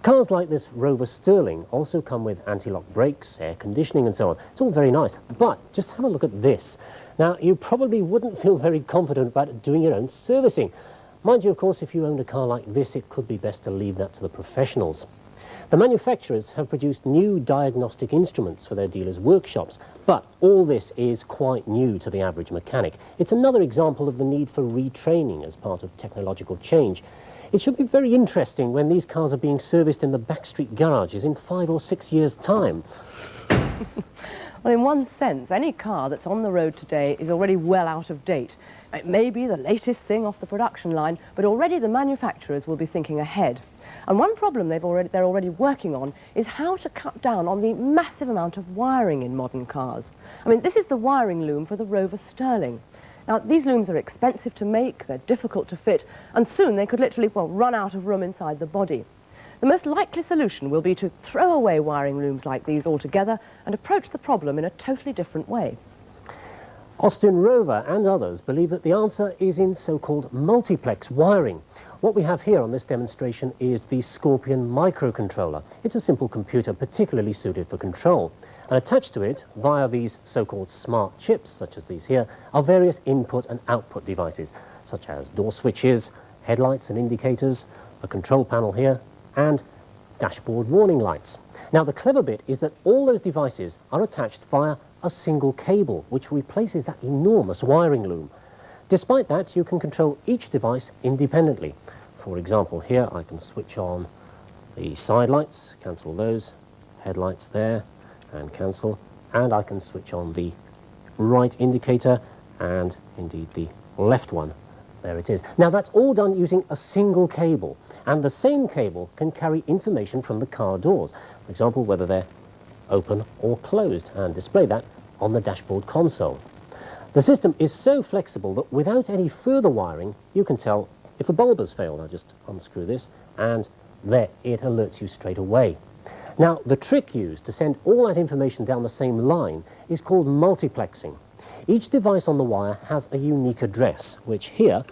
Cars like this Rover Sterling also come with anti-lock brakes, air conditioning and so on. It's all very nice, but just have a look at this. Now, you probably wouldn't feel very confident about doing your own servicing. Mind you, of course, if you owned a car like this, it could be best to leave that to the professionals. The manufacturers have produced new diagnostic instruments for their dealers' workshops, but all this is quite new to the average mechanic. It's another example of the need for retraining as part of technological change. It should be very interesting when these cars are being serviced in the backstreet garages in 5 or 6 years' time. Well, in one sense, any car that's on the road today is already well out of date. It may be the latest thing off the production line, but already the manufacturers will be thinking ahead. And one problem they're already working on is how to cut down on the massive amount of wiring in modern cars. I mean, this is the wiring loom for the Rover Sterling. Now, these looms are expensive to make, they're difficult to fit, and soon they could literally, well, run out of room inside the body. The most likely solution will be to throw away wiring looms like these altogether and approach the problem in a totally different way. Austin Rover and others believe that the answer is in so-called multiplex wiring. What we have here on this demonstration is the Scorpion microcontroller. It's a simple computer particularly suited for control. And attached to it, via these so-called smart chips, such as these here, are various input and output devices, such as door switches, headlights and indicators, a control panel here, and dashboard warning lights. Now, the clever bit is that all those devices are attached via a single cable, which replaces that enormous wiring loom. Despite that, you can control each device independently. For example, here I can switch on the side lights, cancel those, headlights there, and cancel, and I can switch on the right indicator and indeed the left one. There it is. Now, that's all done using a single cable, and the same cable can carry information from the car doors, for example, whether they're open or closed, and display that on the dashboard console. The system is so flexible that without any further wiring, you can tell if a bulb has failed. I'll just unscrew this, and there, it alerts you straight away. Now, the trick used to send all that information down the same line is called multiplexing. Each device on the wire has a unique address, which here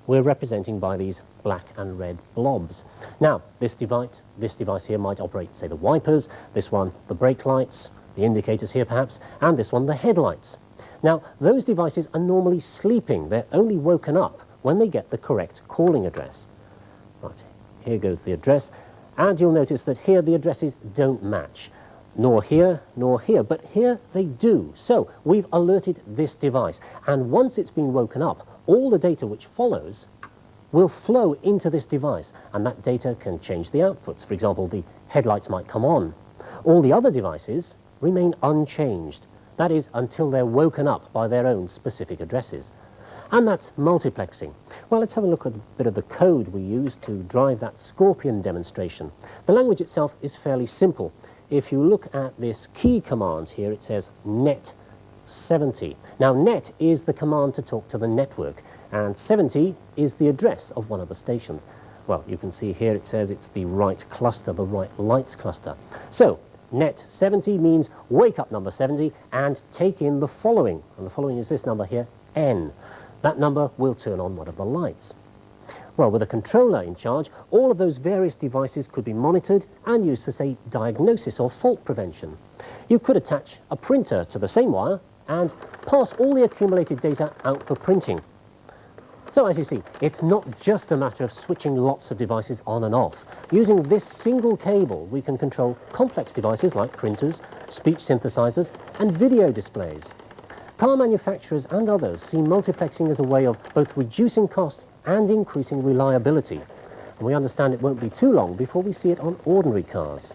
we're representing by these black and red blobs. Now, this device here might operate, say, the wipers, this one the brake lights, the indicators here perhaps, and this one the headlights. Now, those devices are normally sleeping. They're only woken up when they get the correct calling address. Right, here goes the address. And you'll notice that here the addresses don't match, nor here, but here they do. So we've alerted this device, and once it's been woken up, all the data which follows will flow into this device, and that data can change the outputs. For example, the headlights might come on. All the other devices remain unchanged. That is, until they're woken up by their own specific addresses. And that's multiplexing. Well, let's have a look at a bit of the code we use to drive that Scorpion demonstration. The language itself is fairly simple. If you look at this key command here, it says net 70. Now, net is the command to talk to the network, and 70 is the address of one of the stations. Well, you can see here it says it's the right cluster, the right lights cluster. So, net 70 means wake up number 70 and take in the following. And the following is this number here, N. That number will turn on one of the lights. Well, with a controller in charge, all of those various devices could be monitored and used for, say, diagnosis or fault prevention. You could attach a printer to the same wire and pass all the accumulated data out for printing. So, as you see, it's not just a matter of switching lots of devices on and off. Using this single cable, we can control complex devices like printers, speech synthesizers, and video displays. Car manufacturers and others see multiplexing as a way of both reducing costs and increasing reliability. And we understand it won't be too long before we see it on ordinary cars.